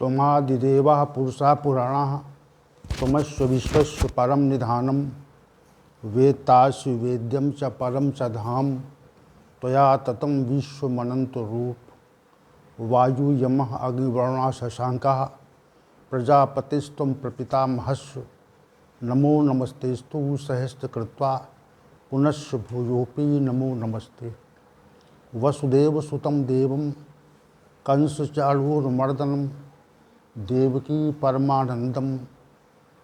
त्वमादिदेवः पुरुषः पुराणः त्वमस्य विश्वस्य परम निधानम वेत्तासि वेद्यम च परम च धाम त्वया ततं विश्वमनंत रूप वायु यमः अग्निवर्णा शशांकः प्रजापतिस्त्वं प्रपितामहस्य नमो नमस्तेस्तु सहस्रकृत्वा पुनश्च भूयोऽपि नमो नमस्ते। वसुदेवसुतं देवं कंसचाणूरमर्दनं देवकी परमानंदम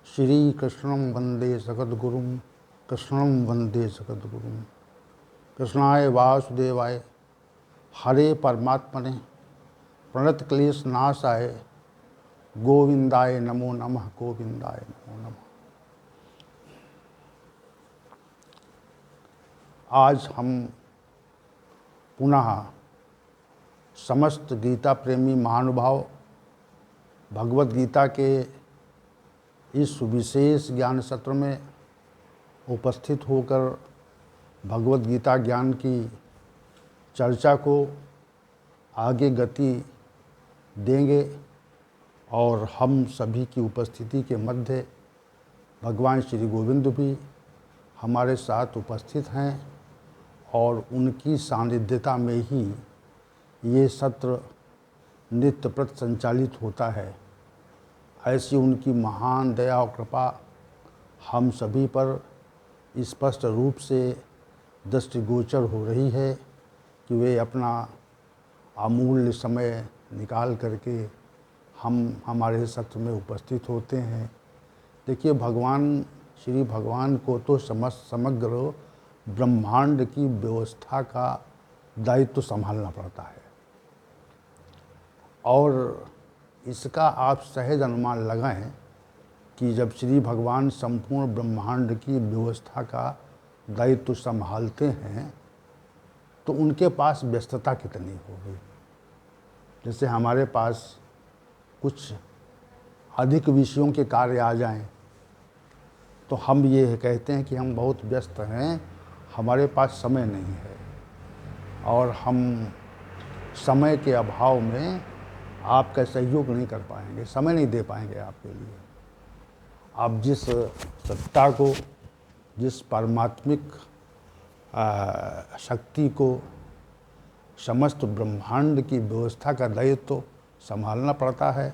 श्रीकृष्णं वंदे जगद्गुरुं कृष्णं वंदे जगद्गुरुं। कृष्णाय वासुदेवाय हरे परमात्मने प्रणतक्लेशनाशाय गोविंदाय नमो नमः गोविंदाय नमो नमः। आज हम पुनः समस्त गीता प्रेमी महानुभाव भगवत गीता के इस विशेष ज्ञान सत्र में उपस्थित होकर भगवत गीता ज्ञान की चर्चा को आगे गति देंगे और हम सभी की उपस्थिति के मध्य भगवान श्री गोविंद भी हमारे साथ उपस्थित हैं और उनकी सानिध्यता में ही ये सत्र नित्य प्रति संचालित होता है। ऐसी उनकी महान दया और कृपा हम सभी पर स्पष्ट रूप से दृष्टिगोचर हो रही है कि वे अपना अमूल्य समय निकाल करके हमारे सत्र में उपस्थित होते हैं। देखिए, श्री भगवान को तो समग्र ब्रह्मांड की व्यवस्था का दायित्व संभालना पड़ता है और इसका आप सहज अनुमान लगाएं कि जब श्री भगवान संपूर्ण ब्रह्मांड की व्यवस्था का दायित्व संभालते हैं तो उनके पास व्यस्तता कितनी होगी। जैसे हमारे पास कुछ अधिक विषयों के कार्य आ जाएं तो हम ये कहते हैं कि हम बहुत व्यस्त हैं, हमारे पास समय नहीं है और हम समय के अभाव में आपका सहयोग नहीं कर पाएंगे, समय नहीं दे पाएंगे आपके लिए। आप जिस सत्ता को, जिस परमात्मिक शक्ति को समस्त ब्रह्मांड की व्यवस्था का दायित्व संभालना पड़ता है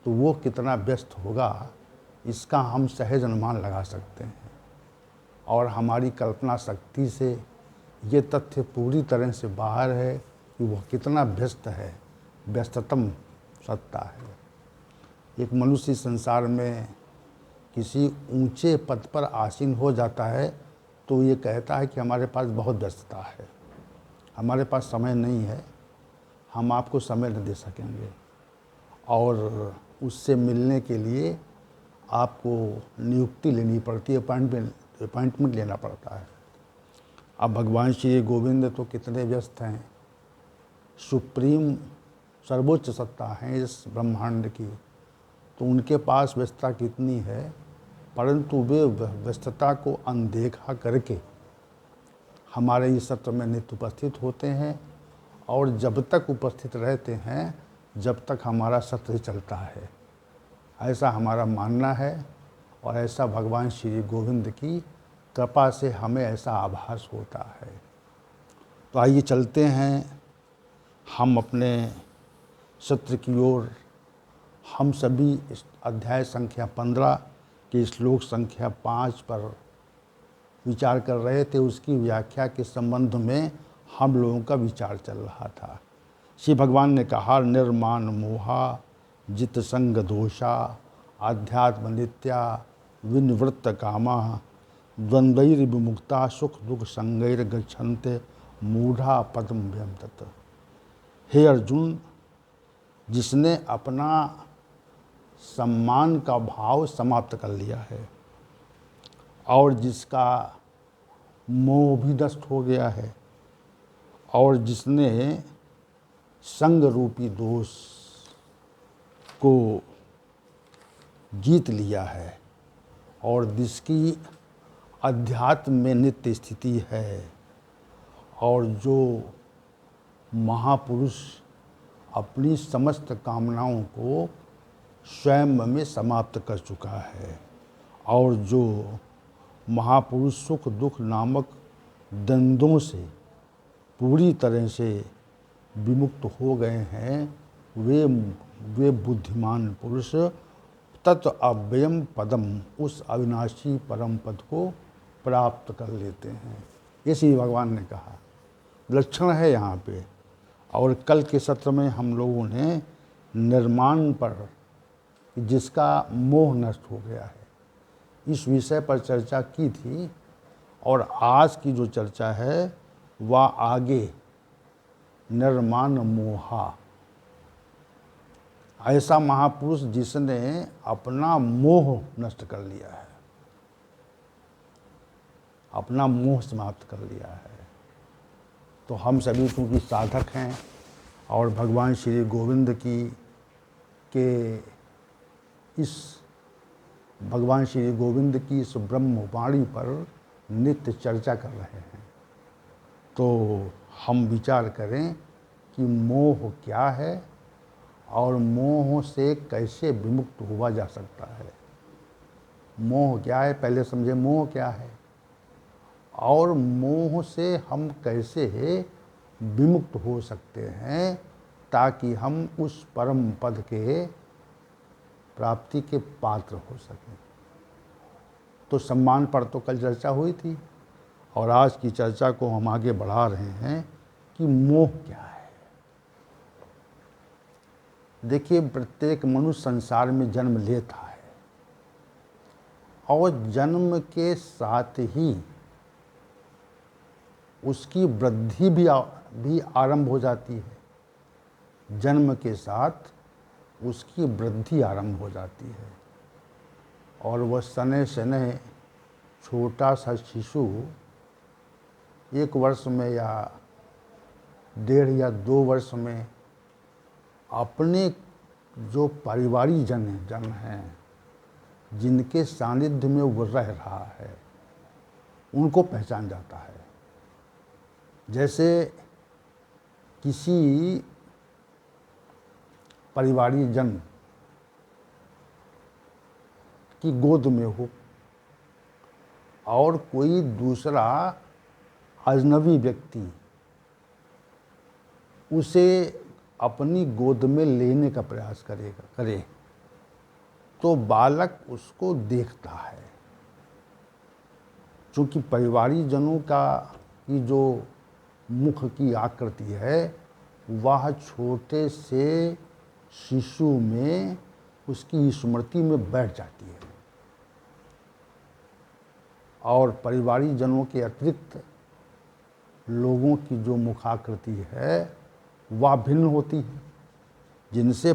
तो वो कितना व्यस्त होगा इसका हम सहज अनुमान लगा सकते हैं और हमारी कल्पना शक्ति से ये तथ्य पूरी तरह से बाहर है कि वह कितना व्यस्त है, व्यस्ततम सत्ता है। एक मनुष्य संसार में किसी ऊंचे पद पर आसीन हो जाता है तो ये कहता है कि हमारे पास बहुत व्यस्तता है, हमारे पास समय नहीं है, हम आपको समय न दे सकेंगे और उससे मिलने के लिए आपको नियुक्ति लेनी पड़ती है, अपॉइंटमेंट लेना पड़ता है। अब भगवान श्री गोविंद तो कितने व्यस्त हैं, सुप्रीम सर्वोच्च सत्ता है इस ब्रह्मांड की, तो उनके पास व्यस्तता कितनी है, परंतु वे व्यस्तता को अनदेखा करके हमारे इस सत्र में नित्य उपस्थित होते हैं और जब तक उपस्थित रहते हैं जब तक हमारा सत्र चलता है, ऐसा हमारा मानना है और ऐसा भगवान श्री गोविंद की कृपा से हमें ऐसा आभास होता है। तो आइए चलते हैं हम अपने सत्र की ओर। हम सभी इस अध्याय संख्या 15 के श्लोक संख्या 5 पर विचार कर रहे थे। उसकी व्याख्या के संबंध में हम लोगों का विचार चल रहा था। श्री भगवान ने कहा, निर्माण मोहा जित संग दोषा आध्यात्म नित्या विनिवृत्त कामा द्वंद्वैर विमुक्ता सुख दुख संगैर गच्छन्ते मूढ़ा पदम व्यम तत्। हे अर्जुन, जिसने अपना सम्मान का भाव समाप्त कर लिया है और जिसका मोह भी नष्ट हो गया है और जिसने संग रूपी दोष को जीत लिया है और जिसकी अध्यात्म में नित्य स्थिति है और जो महापुरुष अपनी समस्त कामनाओं को स्वयं में समाप्त कर चुका है। और जो महापुरुष सुख दुख नामक द्वंद्वों से पूरी तरह से विमुक्त हो गए हैं, वे बुद्धिमान पुरुष तत् अव्ययम पदम, उस अविनाशी परम पद को प्राप्त कर लेते हैं। ये श्री भगवान ने कहा, लक्षण है यहाँ पे। और कल के सत्र में हम लोगों ने निर्माण पर, जिसका मोह नष्ट हो गया है, इस विषय पर चर्चा की थी। और आज की जो चर्चा है वह आगे निर्माण मोहा, ऐसा महापुरुष जिसने अपना मोह नष्ट कर लिया है, अपना मोह समाप्त कर लिया है। तो हम सभी क्योंकि साधक हैं और भगवान श्री गोविंद के इस ब्रह्मवाणी पर नित्य चर्चा कर रहे हैं, तो हम विचार करें कि मोह क्या है और मोह से कैसे विमुक्त हुआ जा सकता है। मोह क्या है, पहले समझे मोह क्या है, और मोह से हम कैसे विमुक्त हो सकते हैं ताकि हम उस परम पद के प्राप्ति के पात्र हो सकें। तो सम्मान पर तो कल चर्चा हुई थी और आज की चर्चा को हम आगे बढ़ा रहे हैं कि मोह क्या है। देखिए, प्रत्येक मनुष्य संसार में जन्म लेता है और जन्म के साथ ही उसकी वृद्धि भी आरंभ हो जाती है। जन्म के साथ उसकी वृद्धि आरंभ हो जाती है और वह सने सने छोटा सा शिशु 1 वर्ष में या 1.5 या 2 वर्ष में अपने जो पारिवारिक जन हैं, जिनके सानिध्य में वो रह रहा है, उनको पहचान जाता है। जैसे किसी पारिवारिक जन की गोद में हो और कोई दूसरा अजनबी व्यक्ति उसे अपनी गोद में लेने का प्रयास करे तो बालक उसको देखता है। चूँकि परिवारिक जनों की जो मुख की आकृति है वह छोटे से शिशु में उसकी स्मृति में बैठ जाती है और परिवारिक जनों के अतिरिक्त लोगों की जो मुखाकृति है वह भिन्न होती है, जिनसे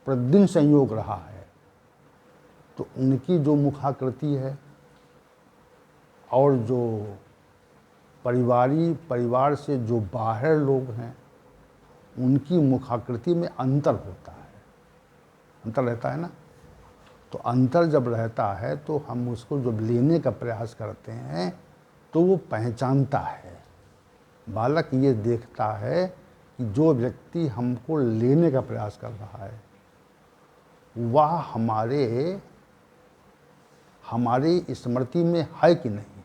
प्रतिदिन संयोग रहा है। तो उनकी जो मुखाकृति है और जो परिवार से जो बाहर लोग हैं उनकी मुखाकृति में अंतर होता है, अंतर रहता है ना। तो अंतर जब रहता है तो हम उसको जब लेने का प्रयास करते हैं तो वो पहचानता है। बालक ये देखता है कि जो व्यक्ति हमको लेने का प्रयास कर रहा है वह हमारे स्मृति में है कि नहीं।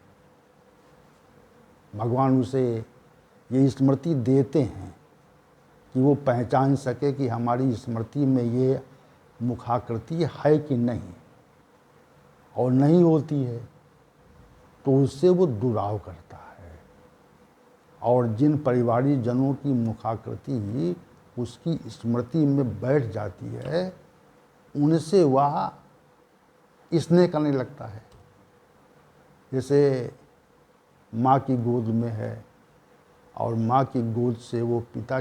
भगवान उसे ये स्मृति देते हैं कि वो पहचान सके कि हमारी स्मृति में ये मुखाकृति है कि नहीं, और नहीं होती है तो उससे वो दुराव करता है। और जिन परिवारिक जनों की मुखाकृति उसकी स्मृति में बैठ जाती है उनसे वह स्नेह करने लगता है। जैसे माँ की गोद में है और माँ की गोद से वो पिता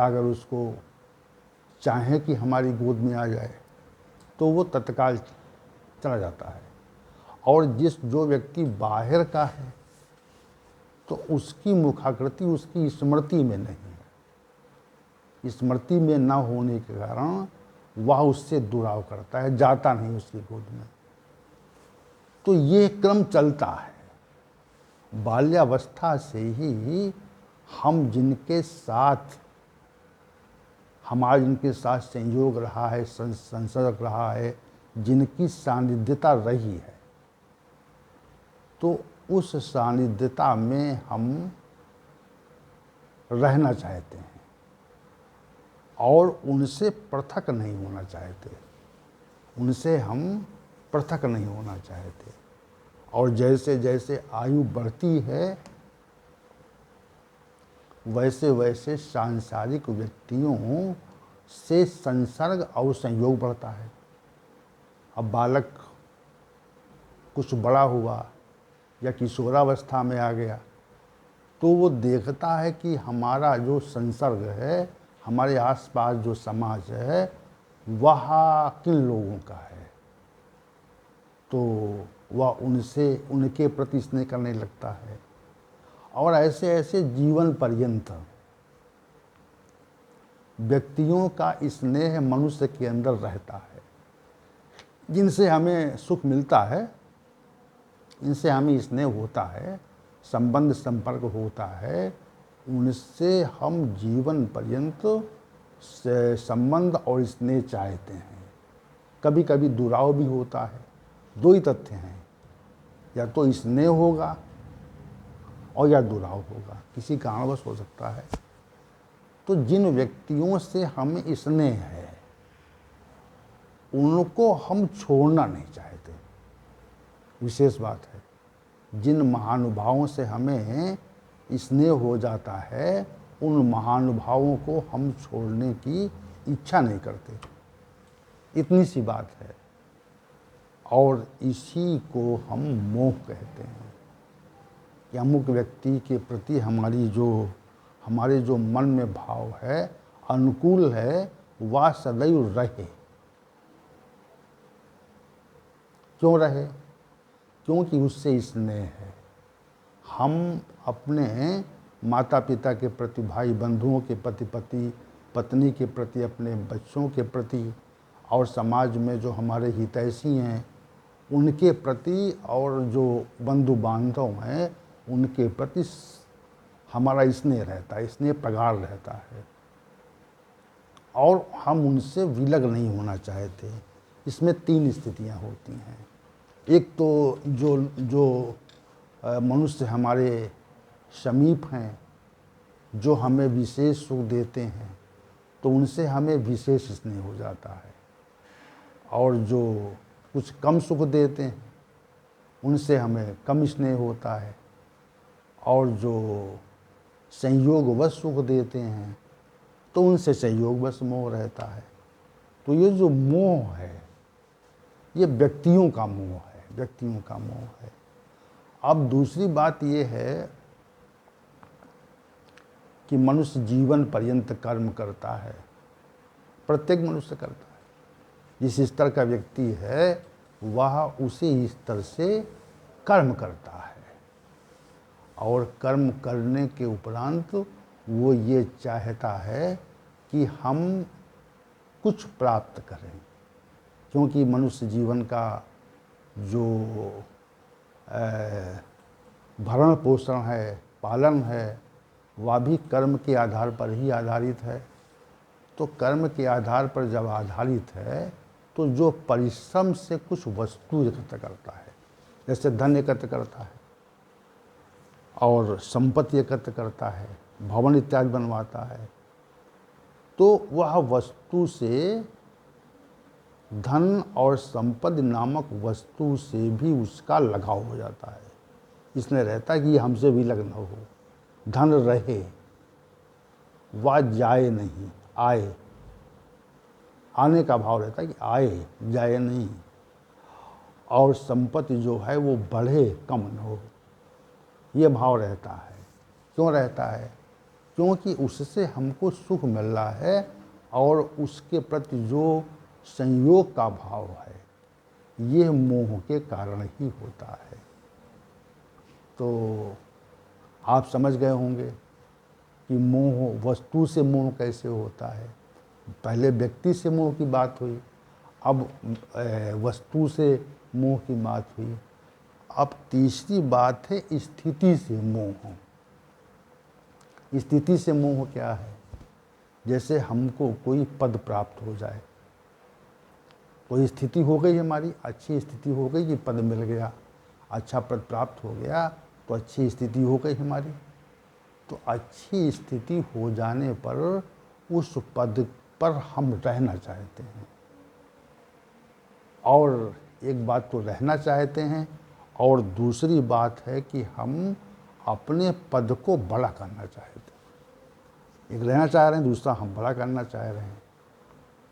अगर उसको चाहे कि हमारी गोद में आ जाए तो वो तत्काल चला जाता है। और जो व्यक्ति बाहर का है तो उसकी मुखाकृति उसकी स्मृति में नहीं है। स्मृति में न होने के कारण वह उससे दुराव करता है, जाता नहीं उसकी गोद में। तो ये क्रम चलता है। बाल्यावस्था से ही हम जिनके साथ हमारा जिनके साथ संयोग रहा है, संसर्ग रहा है, जिनकी सानिध्यता रही है, तो उस सानिध्यता में हम रहना चाहते हैं और उनसे पृथक नहीं होना चाहते, उनसे हम पृथक नहीं होना चाहते। और जैसे जैसे आयु बढ़ती है वैसे वैसे सांसारिक व्यक्तियों से संसर्ग और संयोग बढ़ता है। अब बालक कुछ बड़ा हुआ या किशोरावस्था में आ गया तो वो देखता है कि हमारा जो संसर्ग है, हमारे आसपास जो समाज है, वह किन लोगों का है, तो वह उनसे उनके प्रति स्नेह करने लगता है। और ऐसे ऐसे जीवन पर्यंत व्यक्तियों का स्नेह मनुष्य के अंदर रहता है। जिनसे हमें सुख मिलता है, इनसे हमें स्नेह होता है, संबंध संपर्क होता है, उनसे हम जीवन पर्यंत संबंध और स्नेह चाहते हैं। कभी कभी दुराव भी होता है। दो ही तथ्य हैं, या तो स्नेह होगा और या दुराव होगा, किसी कारणवश हो सकता है। तो जिन व्यक्तियों से हमें स्नेह है उनको हम छोड़ना नहीं चाहते, विशेष बात है। जिन महानुभावों से हमें स्नेह हो जाता है उन महानुभावों को हम छोड़ने की इच्छा नहीं करते, इतनी सी बात है। और इसी को हम मोह कहते हैं कि अमुक व्यक्ति के प्रति हमारे जो मन में भाव है, अनुकूल है, वह सदैव रहे। क्यों रहे? क्योंकि उससे स्नेह है। हम अपने माता पिता के प्रति, भाई बंधुओं के प्रति, पति पत्नी के प्रति, अपने बच्चों के प्रति और समाज में जो हमारे हितैषी हैं उनके प्रति, और जो बंधु बांधव हैं उनके प्रति हमारा स्नेह रहता है, स्नेह प्रगाढ़ रहता है और हम उनसे विलग नहीं होना चाहते। इसमें तीन स्थितियां होती हैं। एक तो जो मनुष्य हमारे समीप हैं, जो हमें विशेष सुख देते हैं, तो उनसे हमें विशेष स्नेह हो जाता है। और जो कुछ कम सुख देते हैं उनसे हमें कम स्नेह होता है। और जो संयोगवश सुख देते हैं तो उनसे संयोगवश मोह रहता है। तो ये जो मोह है ये व्यक्तियों का मोह है, व्यक्तियों का मोह है। अब दूसरी बात ये है कि मनुष्य जीवन पर्यंत कर्म करता है, प्रत्येक मनुष्य करता है। जिस स्तर का व्यक्ति है वह उसी स्तर से कर्म करता है और कर्म करने के उपरांत वो ये चाहता है कि हम कुछ प्राप्त करें। क्योंकि मनुष्य जीवन का जो भरण पोषण है, पालन है, वह भी कर्म के आधार पर ही आधारित है। तो कर्म के आधार पर जब आधारित है तो जो परिश्रम से कुछ वस्तु एकत्र करता है, जैसे धन एकत्र करता है और संपत्ति एकत्र करता है, भवन इत्यादि बनवाता है, तो वह वस्तु से, धन और संपत्ति नामक वस्तु से भी उसका लगाव हो जाता है। इसलिए रहता है कि हमसे भी लग न हो, धन रहे, वह जाए नहीं, आए, आने का भाव रहता है कि आए, जाए नहीं। और संपत्ति जो है वो बढ़े, कम न हो, ये भाव रहता है। क्यों रहता है? क्योंकि उससे हमको सुख मिल रहा है और उसके प्रति जो संयोग का भाव है ये मोह के कारण ही होता है। तो आप समझ गए होंगे कि मोह, वस्तु से मोह कैसे होता है। पहले व्यक्ति से मोह की बात हुई, अब वस्तु से मोह की बात हुई। अब तीसरी बात है स्थिति से मोह। स्थिति से मोह क्या है? जैसे हमको कोई पद प्राप्त हो जाए, कोई स्थिति हो गई हमारी, अच्छी स्थिति हो गई कि पद मिल गया, अच्छा पद प्राप्त हो गया तो अच्छी स्थिति हो गई हमारी। तो अच्छी स्थिति हो जाने पर उस पद पर हम रहना चाहते हैं, और एक बात तो रहना चाहते हैं, और दूसरी बात है कि हम अपने पद को बड़ा करना चाहते हैं। एक रहना चाह रहे हैं, दूसरा हम बड़ा करना चाह रहे हैं।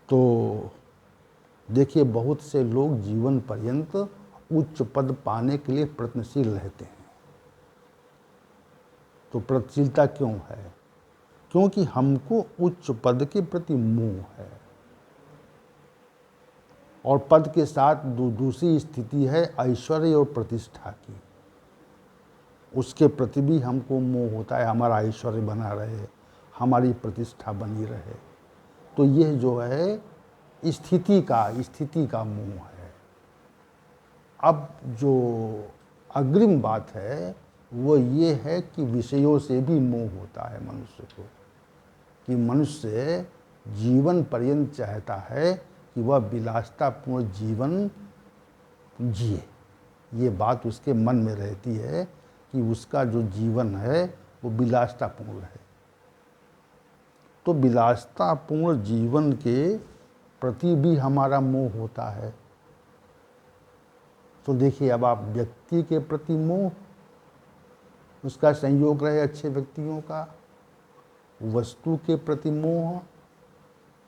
तो देखिए, बहुत से लोग जीवन पर्यंत उच्च पद पाने के लिए प्रयत्नशील रहते हैं। तो प्रयत्नशीलता क्यों है? क्योंकि हमको उच्च पद के प्रति मोह है, और पद के साथ दूसरी स्थिति है ऐश्वर्य और प्रतिष्ठा की। उसके प्रति भी हमको मोह होता है, हमारा ऐश्वर्य बना रहे, हमारी प्रतिष्ठा बनी रहे। तो यह जो है स्थिति का मोह है। अब जो अग्रिम बात है वो ये है कि विषयों से भी मोह होता है मनुष्य को, कि मनुष्य जीवन पर्यंत चाहता है कि वह विलासतापूर्ण जीवन जिए। ये बात उसके मन में रहती है कि उसका जो जीवन है वो विलासतापूर्ण है। तो विलासतापूर्ण जीवन के प्रति भी हमारा मोह होता है। तो देखिए, अब आप व्यक्ति के प्रति मोह, उसका संयोग रहे अच्छे व्यक्तियों का, वस्तु के प्रति मोह,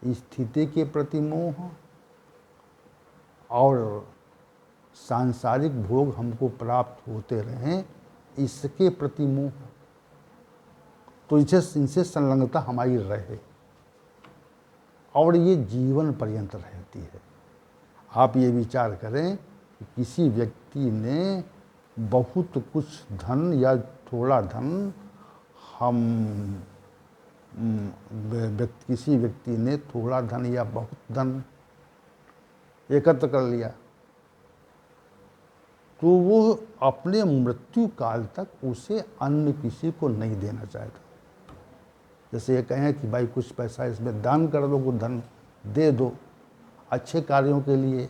स्थिति के प्रति मोह, और सांसारिक भोग हमको प्राप्त होते रहें इसके प्रति मोह। तो इनसे संलग्नता हमारी रहे, और ये जीवन पर्यंत रहती है। आप ये विचार करें कि किसी व्यक्ति ने बहुत कुछ धन या थोड़ा धन किसी व्यक्ति ने थोड़ा धन या बहुत धन एकत्र कर लिया, तो वो अपने मृत्यु काल तक उसे अन्य किसी को नहीं देना चाहता। जैसे ये कहें कि भाई कुछ पैसा इसमें दान कर दो, कुछ धन दे दो अच्छे कार्यों के लिए,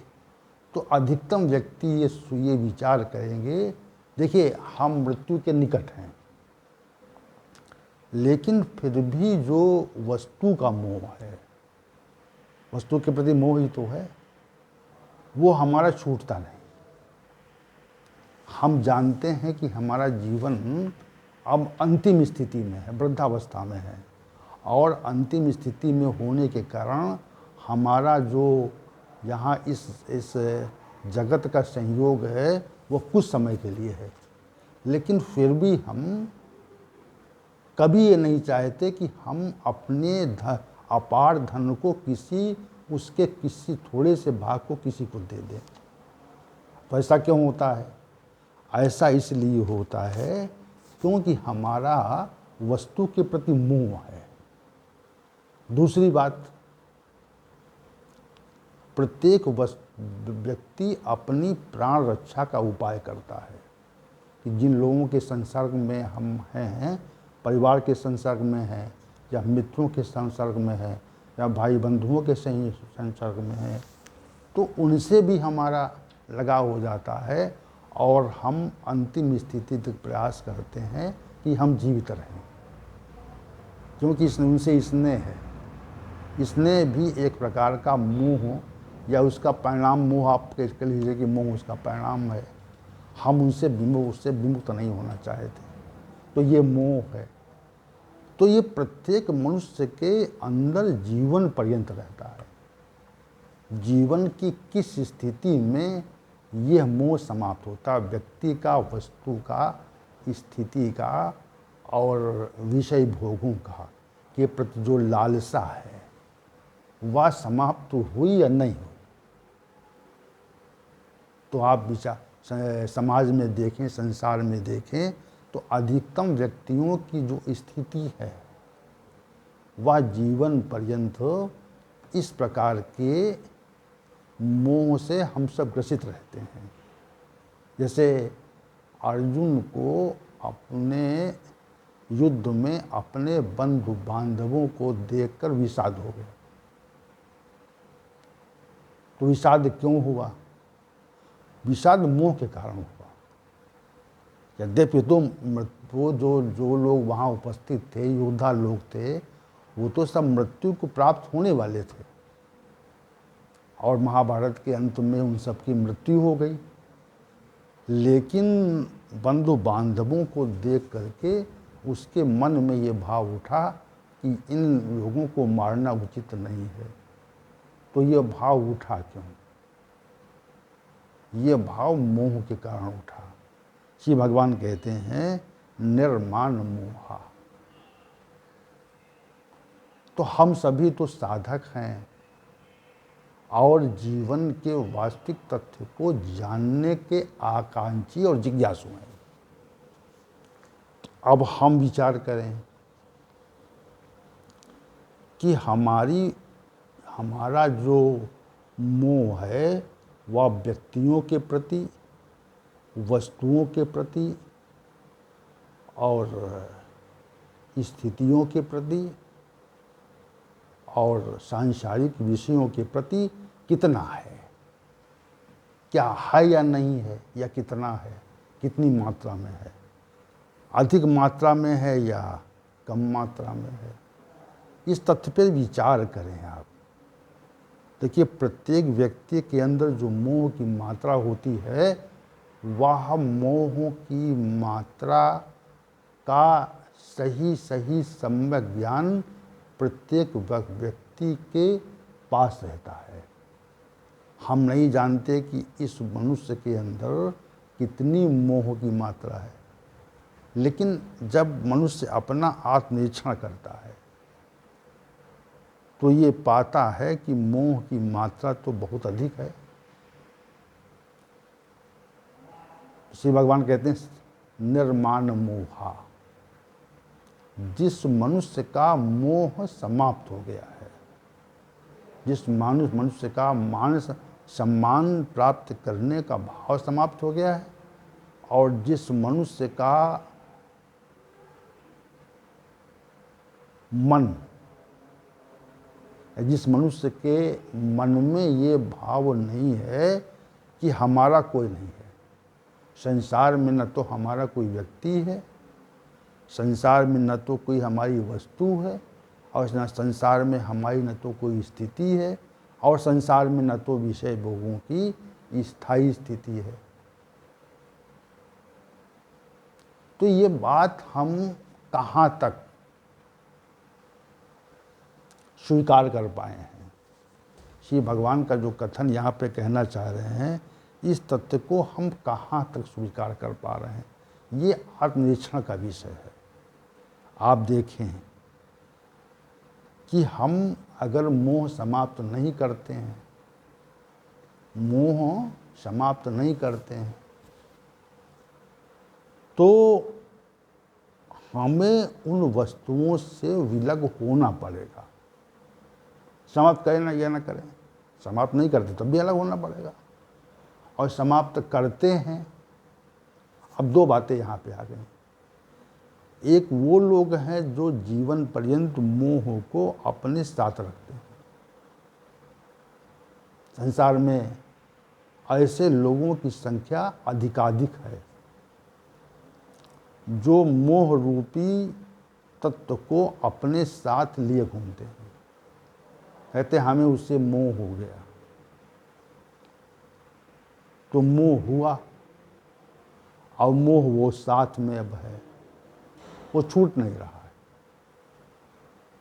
तो अधिकतम व्यक्ति ये विचार करेंगे, देखिए हम मृत्यु के निकट हैं, लेकिन फिर भी जो वस्तु का मोह है, वस्तु के प्रति मोह ही तो है, वो हमारा छूटता नहीं। हम जानते हैं कि हमारा जीवन अब अंतिम स्थिति में है, वृद्धावस्था में है, और अंतिम स्थिति में होने के कारण हमारा जो यहाँ इस जगत का संयोग है वो कुछ समय के लिए है। लेकिन फिर भी हम कभी ये नहीं चाहते कि हम अपने अपार धन को किसी थोड़े से भाग को किसी को दे दें। तो ऐसा क्यों होता है? ऐसा इसलिए होता है क्योंकि हमारा वस्तु के प्रति मोह है। दूसरी बात, प्रत्येक व्यक्ति अपनी प्राण रक्षा का उपाय करता है कि जिन लोगों के संसर्ग में हम हैं, परिवार के संसर्ग में हैं, या मित्रों के संसर्ग में हैं, या भाई बंधुओं के संसर्ग में हैं, तो उनसे भी हमारा लगाव हो जाता है, और हम अंतिम स्थिति तक प्रयास करते हैं कि हम जीवित रहें, क्योंकि उनसे स्नेह है। स्नेह भी एक प्रकार का मोह, या उसका परिणाम मोह, आप कह लीजिए कि मोह उसका परिणाम है। हम उससे विमुक्त नहीं होना चाहते, तो ये मोह है। तो ये प्रत्येक मनुष्य के अंदर जीवन पर्यंत रहता है। जीवन की किस स्थिति में यह मोह समाप्त होता है, व्यक्ति का, वस्तु का, स्थिति का और विषय भोगों का के प्रति जो लालसा है वह समाप्त हुई या नहीं हुई। तो आप समाज में देखें, संसार में देखें, तो अधिकतम व्यक्तियों की जो स्थिति है वह जीवन पर्यंत इस प्रकार के मोह से हम सब ग्रसित रहते हैं। जैसे अर्जुन को अपने युद्ध में अपने बंधु बांधवों को देखकर विषाद हो गया। तो विषाद क्यों हुआ? विषाद मोह के कारण हुआ। यद्यपि तो वो जो लोग वहाँ उपस्थित थे, योद्धा लोग थे, वो तो सब मृत्यु को प्राप्त होने वाले थे और महाभारत के अंत में उन सबकी मृत्यु हो गई। लेकिन बंधु बांधवों को देख करके उसके मन में ये भाव उठा कि इन लोगों को मारना उचित नहीं है। तो ये भाव उठा क्यों? ये भाव मोह के कारण उठा। श्री भगवान कहते हैं निर्माण मोहा। तो हम सभी तो साधक हैं और जीवन के वास्तविक तथ्य को जानने के आकांक्षी और जिज्ञासु हैं। अब हम विचार करें कि हमारा जो मोह है वह व्यक्तियों के प्रति, वस्तुओं के प्रति और स्थितियों के प्रति और सांसारिक विषयों के प्रति कितना है, क्या है या नहीं है, या कितना है, कितनी मात्रा में है, अधिक मात्रा में है या कम मात्रा में है। इस तथ्य पर विचार करें आप। देखिए, प्रत्येक व्यक्ति के अंदर जो मोह की मात्रा होती है, वह मोह की मात्रा का सही सम्यक ज्ञान प्रत्येक व्यक्ति के पास रहता है। हम नहीं जानते कि इस मनुष्य के अंदर कितनी मोह की मात्रा है, लेकिन जब मनुष्य अपना आत्मनिरीक्षण करता है तो ये पाता है कि मोह की मात्रा तो बहुत अधिक है। श्री भगवान कहते हैं निर्माण मोहा। जिस मनुष्य का मोह समाप्त हो गया है, जिस मनुष्य का मान सम्मान प्राप्त करने का भाव समाप्त हो गया है, और जिस मनुष्य का जिस मनुष्य के मन में ये भाव नहीं है कि हमारा कोई नहीं है, संसार में न तो हमारा कोई व्यक्ति है, संसार में न तो कोई हमारी वस्तु है, और न संसार में हमारी न तो कोई स्थिति है, और संसार में न तो विषय भोगों की स्थायी स्थिति है। तो ये बात हम कहाँ तक स्वीकार कर पाए हैं? श्री भगवान का जो कथन यहाँ पे कहना चाह रहे हैं, इस तथ्य को हम कहाँ तक स्वीकार कर पा रहे हैं, ये आत्मनिरीक्षण का विषय है। आप देखें कि हम अगर मोह समाप्त नहीं करते हैं, मोह समाप्त नहीं करते हैं, तो हमें उन वस्तुओं से विलग होना पड़ेगा। समाप्त करें ना या ना करें, समाप्त नहीं करते तब भी अलग होना पड़ेगा, और समाप्त करते हैं। अब दो बातें यहाँ पे आ गई। एक वो लोग हैं जो जीवन पर्यंत मोह को अपने साथ रखते हैं। संसार में ऐसे लोगों की संख्या अधिकाधिक है जो मोह रूपी तत्व को अपने साथ लिए घूमते हैं। कहते हमें उससे मोह हो गया, तो मोह हुआ, और मोह वो साथ में अब है, वो छूट नहीं रहा है।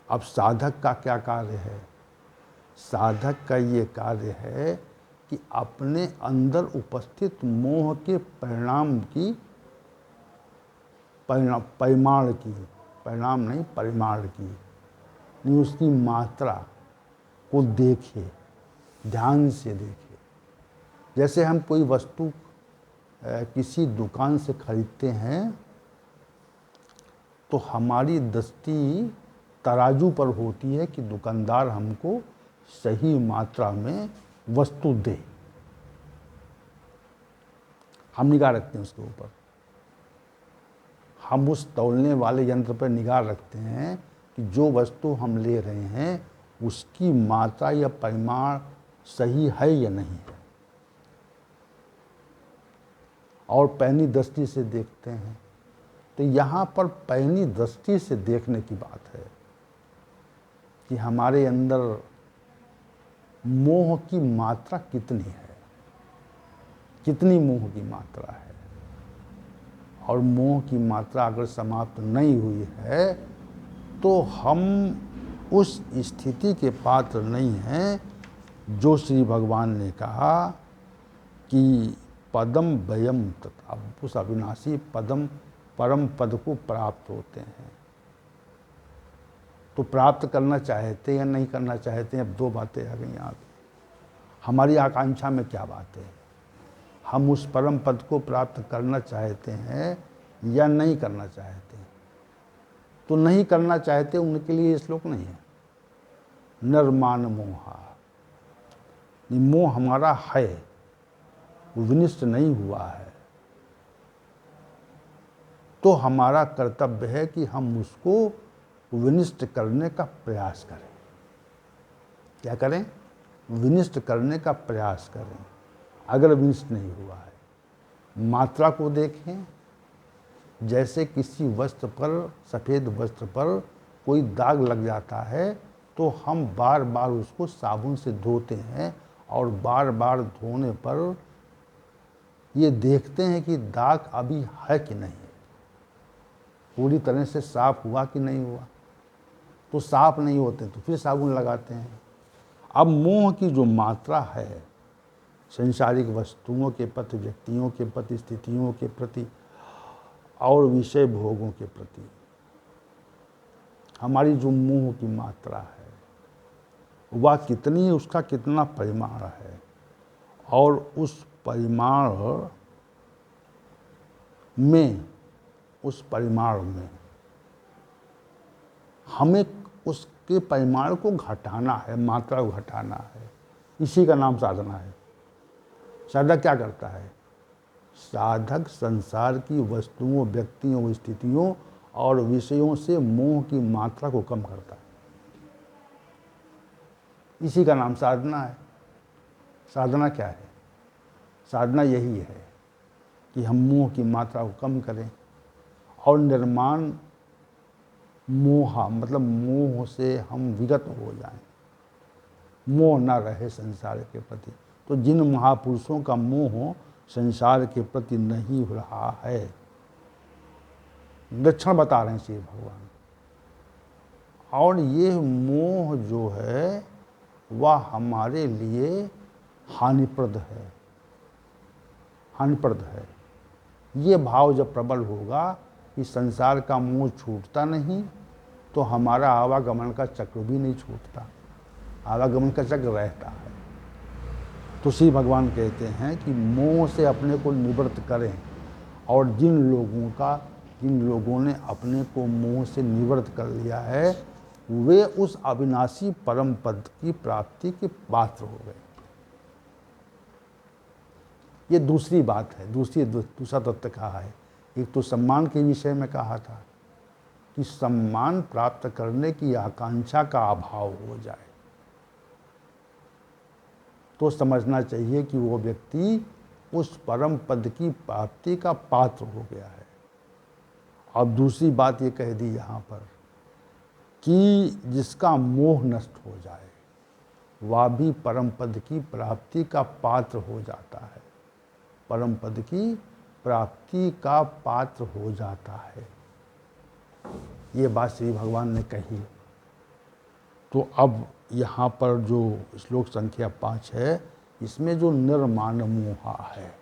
अब साधक का क्या कार्य है? साधक का ये कार्य है कि अपने अंदर उपस्थित मोह के परिणाम की परिमाण नहीं, उसकी मात्रा को देखे, ध्यान से देखे। जैसे हम कोई वस्तु किसी दुकान से खरीदते हैं तो हमारी दृष्टि तराजू पर होती है कि दुकानदार हमको सही मात्रा में वस्तु दे। हम निगाह रखते हैं उसके ऊपर। हम उस तौलने वाले यंत्र पर निगाह रखते हैं कि जो वस्तु हम ले रहे हैं उसकी मात्रा या परिमाण सही है या नहीं है, और पैनी दृष्टि से देखते हैं। तो यहाँ पर पैनी दृष्टि से देखने की बात है कि हमारे अंदर मोह की मात्रा कितनी है, कितनी मोह की मात्रा है। और मोह की मात्रा अगर समाप्त नहीं हुई है तो हम उस स्थिति के पात्र नहीं हैं जो श्री भगवान ने कहा कि पदम वयम तत्, अब उस अविनाशी पदम परम पद को प्राप्त होते हैं। तो प्राप्त करना चाहते या नहीं करना चाहते हैं, अब दो बातें आ गई यहाँ पे। हमारी आकांक्षा में क्या बात है, हम उस परम पद को प्राप्त करना चाहते हैं या नहीं करना चाहते हैं। तो नहीं करना चाहते उनके लिए ये श्लोक नहीं है। नरमान मोहा, मोह हमारा है, वो विनिष्ट नहीं हुआ है, तो हमारा कर्तव्य है कि हम उसको विनिष्ट करने का प्रयास करें। क्या करें? विनिष्ट करने का प्रयास करें। अगर विनिष्ट नहीं हुआ है, मात्रा को देखें। जैसे किसी वस्त्र पर, सफ़ेद वस्त्र पर कोई दाग लग जाता है तो हम बार बार उसको साबुन से धोते हैं, और बार बार धोने पर ये देखते हैं कि दाग अभी है कि नहीं, पूरी तरह से साफ हुआ कि नहीं हुआ। तो साफ नहीं होते तो फिर साबुन लगाते हैं। अब मोह की जो मात्रा है संसारिक वस्तुओं के प्रति, व्यक्तियों के प्रति, स्थितियों के प्रति और विषय भोगों के प्रति, हमारी जो मोह की मात्रा है वह कितनी, उसका कितना परिमाण है, और उस परिमाण में, उस परिमाण में हमें उसके परिमाण को घटाना है, मात्रा को घटाना है। इसी का नाम साधना है। साधक क्या करता है? साधक संसार की वस्तुओं, व्यक्तियों, स्थितियों और विषयों से मोह की मात्रा को कम करता है। इसी का नाम साधना है। साधना क्या है? साधना यही है कि हम मोह की मात्रा को कम करें और निर्माण मोह, मतलब मोह से हम विगत हो जाएं, मोह न रहे संसार के प्रति। तो जिन महापुरुषों का मोह संसार के प्रति नहीं हो रहा है, लक्षण बता रहे हैं श्री भगवान। और ये मोह जो है वह हमारे लिए हानिप्रद है, हानिप्रद है। ये भाव जब प्रबल होगा कि संसार का मोह छूटता नहीं, तो हमारा आवागमन का चक्र भी नहीं छूटता, आवागमन का चक्र रहता है। तो श्री भगवान कहते हैं कि मोह से अपने को निवृत्त करें, और जिन लोगों ने अपने को मोह से निवृत्त कर लिया है वे उस अविनाशी परम पद की प्राप्ति के पात्र हो गए। ये दूसरी बात है, दूसरा तत्व कहा है। एक तो सम्मान के विषय में कहा था कि सम्मान प्राप्त करने की आकांक्षा का अभाव हो जाए तो समझना चाहिए कि वो व्यक्ति उस परम पद की प्राप्ति का पात्र हो गया है। अब दूसरी बात ये कह दी यहाँ पर कि जिसका मोह नष्ट हो जाए वह भी परम पद की प्राप्ति का पात्र हो जाता है, परम पद की प्राप्ति का पात्र हो जाता है। ये बात श्री भगवान ने कही। तो अब यहाँ पर जो श्लोक संख्या 5 है, इसमें जो निर्माण मोहा है,